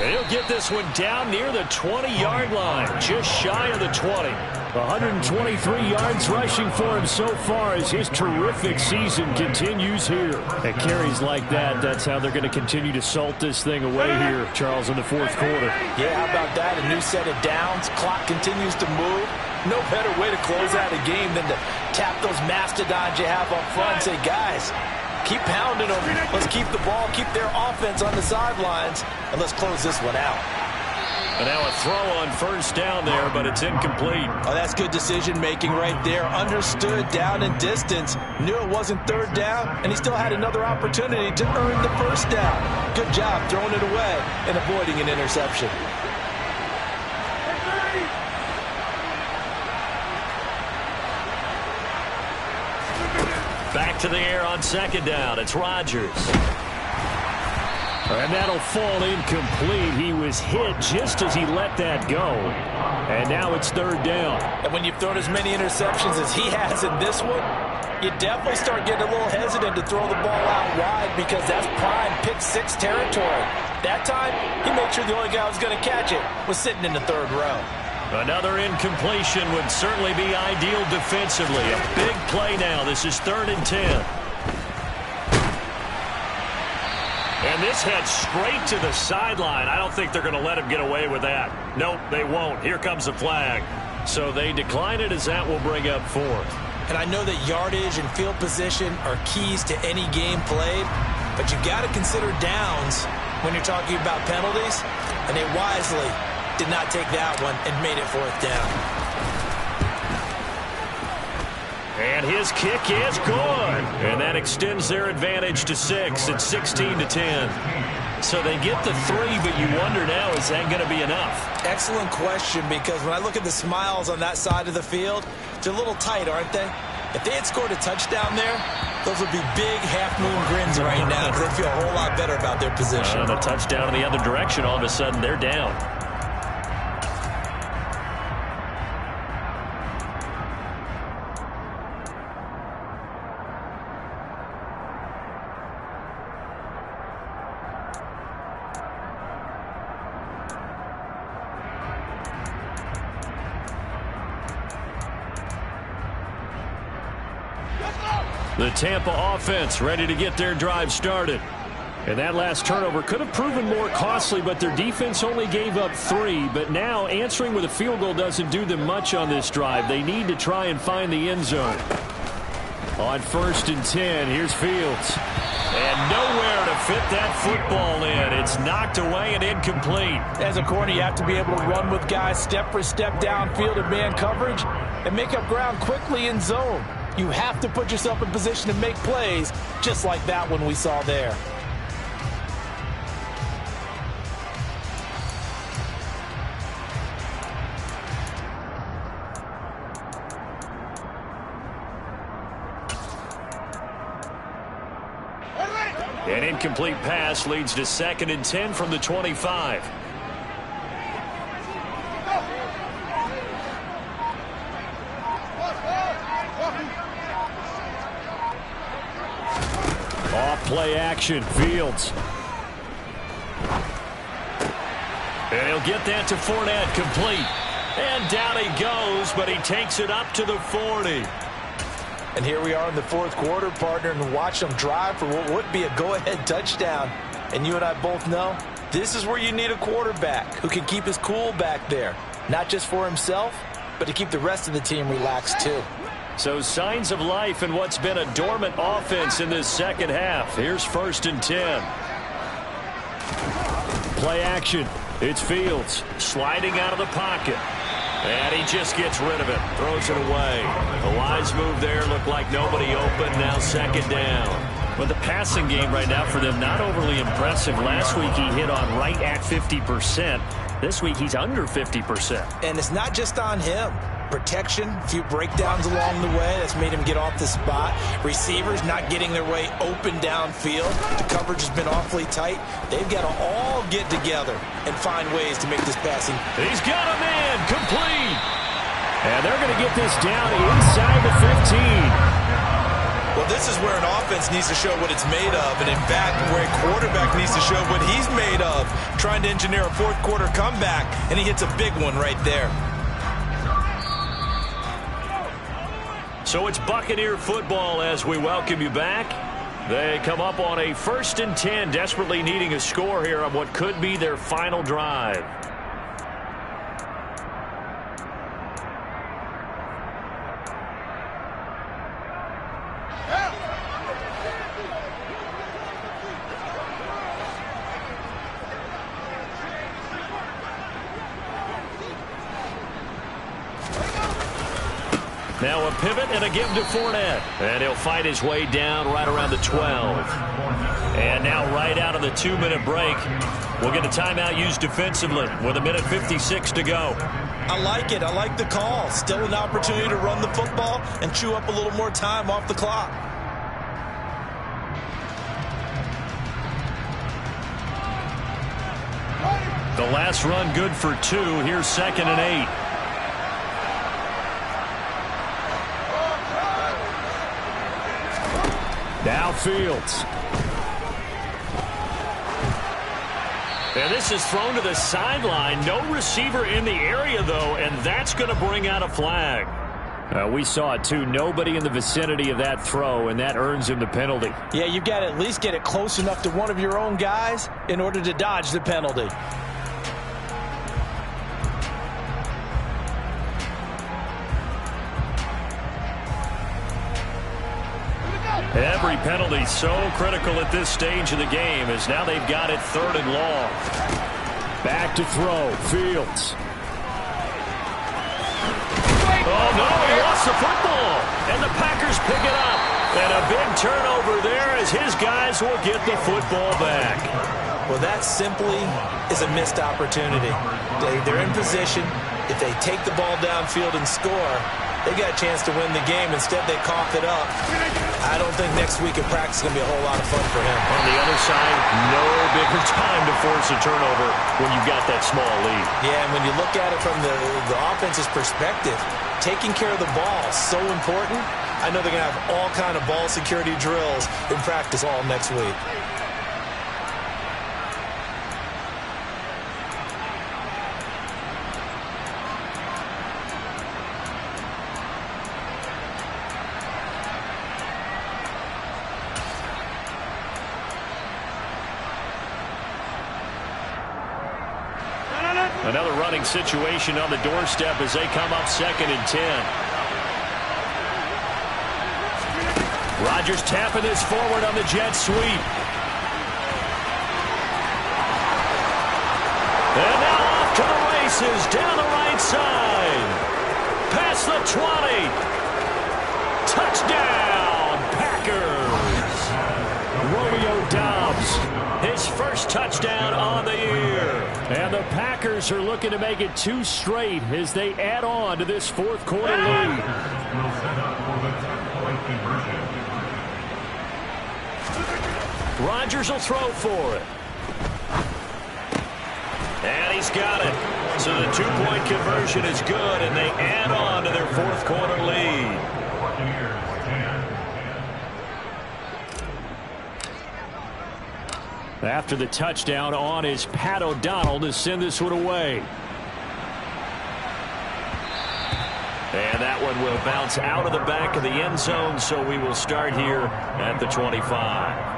And he'll get this one down near the 20-yard line, just shy of the 20. 123 yards rushing for him so far as his terrific season continues here. And carries like that, that's how they're going to continue to salt this thing away here, Charles, in the 4th quarter. Yeah, how about that? A new set of downs. Clock continues to move. No better way to close out a game than to tap those mastodons you have up front and say, guys, keep pounding them. Let's keep the ball, keep their offense on the sidelines, and let's close this one out. And now a throw on first down there, but it's incomplete. Oh, that's good decision-making right there. Understood down and distance. Knew it wasn't third down, and he still had another opportunity to earn the first down. Good job throwing it away and avoiding an interception. Back to the air on second down. It's Rodgers. And that'll fall incomplete. He was hit just as he let that go. And now it's third down. And when you've thrown as many interceptions as he has in this one, you definitely start getting a little hesitant to throw the ball out wide because that's prime pick six territory. That time, he made sure the only guy who was going to catch it was sitting in the third row. Another incompletion would certainly be ideal defensively. A big play now. This is 3rd and 10. And this heads straight to the sideline. I don't think they're going to let him get away with that. Nope, they won't. Here comes the flag. So they decline it as that will bring up 4th. And I know that yardage and field position are keys to any game played, but you've got to consider downs when you're talking about penalties, and they wisely did not take that one and made it 4th down. And his kick is good. And that extends their advantage to 6. It's 16 to 10. So they get the 3, but you wonder now, is that going to be enough? Excellent question, because when I look at the smiles on that side of the field, they're a little tight, aren't they? If they had scored a touchdown there, those would be big half-moon grins right now because they feel a whole lot better about their position. And a touchdown in the other direction, all of a sudden they're down. The Tampa offense ready to get their drive started. And that last turnover could have proven more costly, but their defense only gave up 3. But now answering with a field goal doesn't do them much on this drive. They need to try and find the end zone. On 1st and 10, here's Fields. And nowhere to fit that football in. It's knocked away and incomplete. As a corner, you have to be able to run with guys step for step downfield in man coverage and make up ground quickly in zone. You have to put yourself in position to make plays, just like that one we saw there. An incomplete pass leads to 2nd and 10 from the 25. Play action, Fields. And he'll get that to Fournette, complete. And down he goes, but he takes it up to the 40. And here we are in the 4th quarter, partner, and watch them drive for what would be a go-ahead touchdown. And you and I both know this is where you need a quarterback who can keep his cool back there. Not just for himself, but to keep the rest of the team relaxed too. So signs of life in what's been a dormant offense in this second half. Here's 1st and 10. Play action. It's Fields sliding out of the pocket. And he just gets rid of it. Throws it away. A wise move there. Looked like nobody open. Now 2nd down. But the passing game right now for them, not overly impressive. Last week he hit on right at 50%. This week he's under 50%. And it's not just on him. Protection, a few breakdowns along the way. That's made him get off the spot. Receivers not getting their way open downfield. The coverage has been awfully tight. They've got to all get together and find ways to make this passing. He's got him in. Complete. And they're going to get this down inside the 15. Well, this is where an offense needs to show what it's made of. And in fact, where a quarterback needs to show what he's made of. Trying to engineer a 4th quarter comeback. And he hits a big one right there. So it's Buccaneer football as we welcome you back. They come up on a 1st and 10, desperately needing a score here on what could be their final drive. Now a pivot and a give to Fournette. And he'll fight his way down right around the 12. And now right out of the 2-minute break, we'll get a timeout used defensively with 1:56 to go. I like it. I like the call. Still an opportunity to run the football and chew up a little more time off the clock. The last run good for 2. Here's 2nd and 8. Now Fields. And this is thrown to the sideline. No receiver in the area, though, and that's going to bring out a flag. We saw it, too. Nobody in the vicinity of that throw, and that earns him the penalty. Yeah, you've got to at least get it close enough to one of your own guys in order to dodge the penalty. Every penalty so critical at this stage of the game as now they've got it 3rd and long. Back to throw. Fields. Oh, no, he lost the football. And the Packers pick it up. And a big turnover there as his guys will get the football back. Well, that simply is a missed opportunity. They're in position. If they take the ball downfield and score, they got a chance to win the game. Instead, they cough it up. I don't think next week in practice is going to be a whole lot of fun for him. On the other side, no bigger time to force a turnover when you've got that small lead. Yeah, and when you look at it from the offense's perspective, taking care of the ball is so important. I know they're going to have all kind of ball security drills in practice all next week. Another running situation on the doorstep as they come up 2nd and 10. Rodgers tapping this forward on the jet sweep. And now off to the races down the right side. Past the 20. Touchdown, Packers. Romeo Doubs, his first touchdown on the year. And the Packers are looking to make it 2 straight as they add on to this 4th quarter lead. Rodgers will throw for it. And he's got it. So the 2-point conversion is good, and they add on to their 4th quarter lead. After the touchdown, on is Pat O'Donnell to send this one away. And that one will bounce out of the back of the end zone, so we will start here at the 25.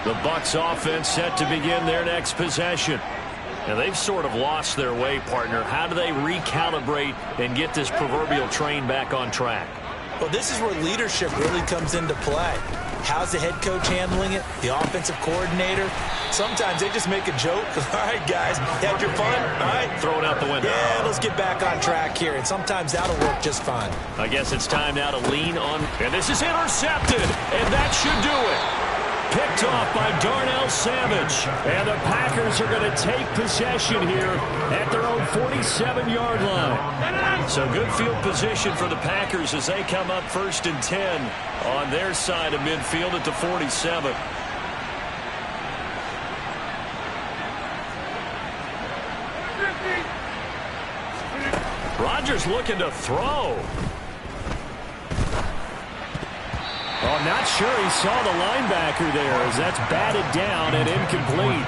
The Bucs offense set to begin their next possession. And they've sort of lost their way, partner. How do they recalibrate and get this proverbial train back on track? Well, this is where leadership really comes into play. How's the head coach handling it? The offensive coordinator? Sometimes they just make a joke. All right, guys, you had your fun? All right. Throw it out the window. Yeah, let's get back on track here. And sometimes that'll work just fine. I guess it's time now to lean on. And this is intercepted. And that should do it. Picked off by Darnell Savage. And the Packers are going to take possession here at their own 47-yard line. So good field position for the Packers as they come up 1st and 10 on their side of midfield at the 47. Rodgers looking to throw. Oh, not sure he saw the linebacker there as that's batted down and incomplete.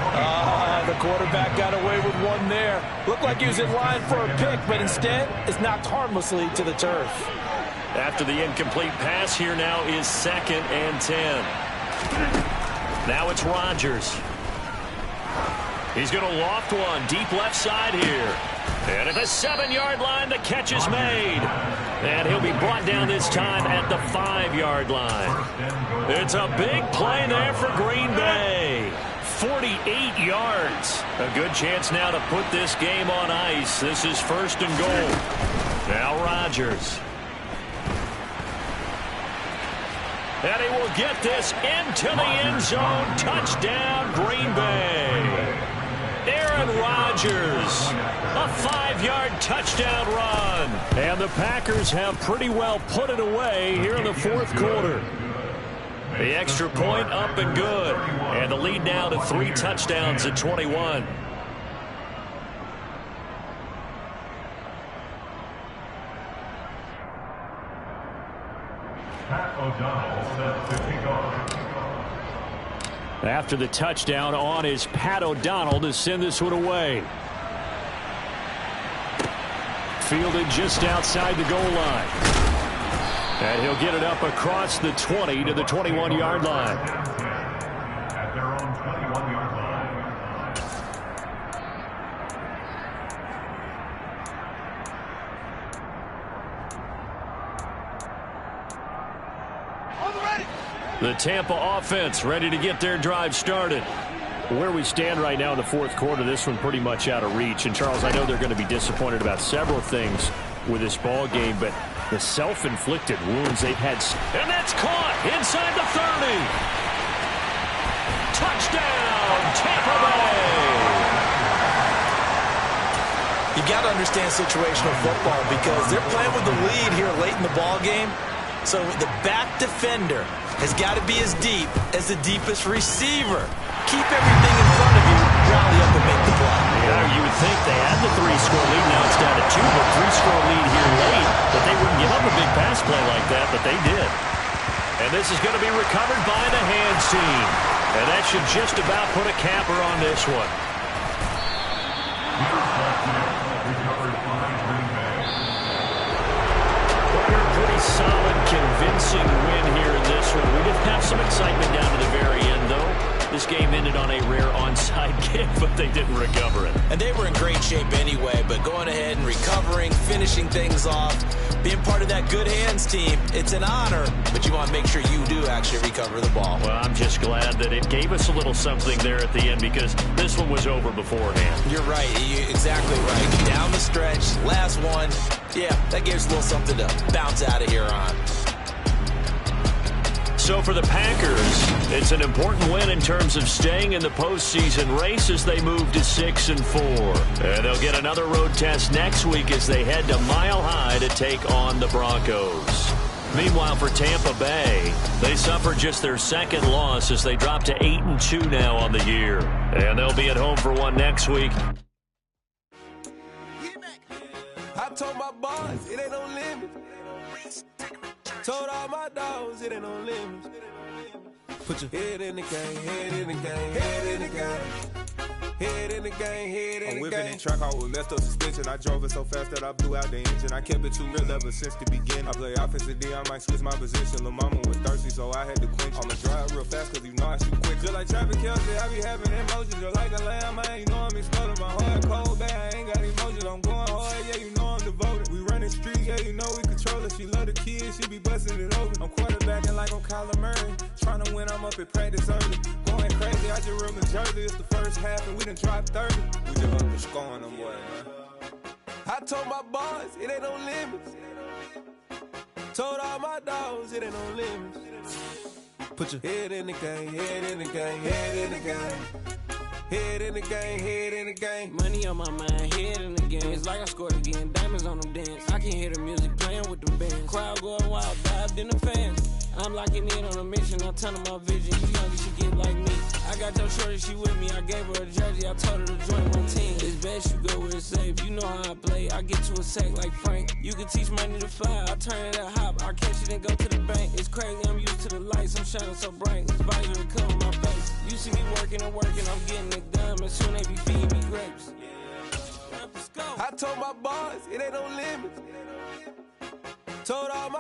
The quarterback got away with one there. Looked like he was in line for a pick, but instead it's knocked harmlessly to the turf. After the incomplete pass, here now is 2nd and 10. Now it's Rodgers. He's going to loft one deep left side here. And at the 7-yard line, the catch is made. And he'll be brought down this time at the 5-yard line. It's a big play there for Green Bay. 48 yards. A good chance now to put this game on ice. This is 1st and goal. Now Rodgers. And he will get this into the end zone. Touchdown, Green Bay. Aaron Rodgers, a 5-yard touchdown run. And the Packers have pretty well put it away here in the 4th quarter. The extra point up and good. And the lead now to 3 touchdowns at 21. After the touchdown on is Pat O'Donnell to send this one away. Fielded just outside the goal line. And he'll get it up across the 20 to the 21-yard line. At their own 21-yard line. The Tampa offense ready to get their drive started. Where we stand right now in the 4th quarter, this one pretty much out of reach. And, Charles, I know they're going to be disappointed about several things with this ball game, but the self-inflicted wounds they've had. And that's caught inside the 30. Touchdown, Tampa Bay. You got to understand situational football because they're playing with the lead here late in the ball game. So the back defender has got to be as deep as the deepest receiver. Keep everything in front of you, rally up and make the play. Yeah, you would think they had the 3-score lead. Now it's down to 2, but 3-score lead here late. But they wouldn't give up a big pass play like that, but they did. And this is going to be recovered by the hands team. And that should just about put a capper on this one. Pretty solid, convincing win here in this one. We did have some excitement down to the very end, though. This game ended on a rare onside kick, but they didn't recover it. And they were in great shape anyway, but going ahead and recovering, finishing things off, being part of that good hands team, it's an honor, but you want to make sure you do actually recover the ball. Well, I'm just glad that it gave us a little something there at the end because this one was over beforehand. You're right. You're exactly right. Down the stretch, last one. Yeah, that gives a little something to bounce out of here on. So for the Packers, it's an important win in terms of staying in the postseason race as they move to 6-4. And they'll get another road test next week as they head to Mile High to take on the Broncos. Meanwhile, for Tampa Bay, they suffered just their 2nd loss as they drop to 8-2 now on the year. And they'll be at home for one next week. I told my boss, it ain't no limit. Told all my dogs, it ain't no limits. Put your head in the game, head in the game, head in the game. Head in the game, head in the game. I'm whipping and track out with messed up suspension. I drove it so fast that I blew out the engine. I kept it too real ever since the beginning. I play offensive D, I might switch my position. Lil' mama was thirsty, so I had to quench. I'ma drive real fast, cause you know I shoot quick. Just like Travis Kelce, I be having emotions. Just like a lamb, man, you know I'm exploding. My heart cold, bad, I ain't got emotions. I'm going hard, yeah, you know I'm devoted. We running street, yeah, you know we control it. She love the kids, she be busting it open. I'm quarterbacking like I'm Kyler Murray. Trying to win, I'm up at practice early. Going crazy, I just ripped the jersey. It's the first half, and we done dropped 30. We just up and scoring them, boy, man. I told my boys, it ain't no limits. Told all my dogs, it ain't no limits. Put your head in the game, head in the game, head in the game. Head in the game, head in the game. Money on my mind, head in the game. It's like I scored again, diamonds on them dance. I can hear the music playing with the bands. Crowd going wild, dived in the fans. I'm locking in on a mission, I'm telling my vision. You young, you should get like me. I got your shorty, she with me. I gave her a jersey, I told her to join my team. It's best you go where it's safe. You know how I play. I get to a sack like Frank. You can teach money to fly. I turn it at hop. I catch it and go to the bank. It's crazy, I'm used to the lights. I'm shining so bright. This visor to cover my face. You see me working and working. I'm getting it done. And soon they be feeding me grapes. I told my boys, it ain't no limits. Told all my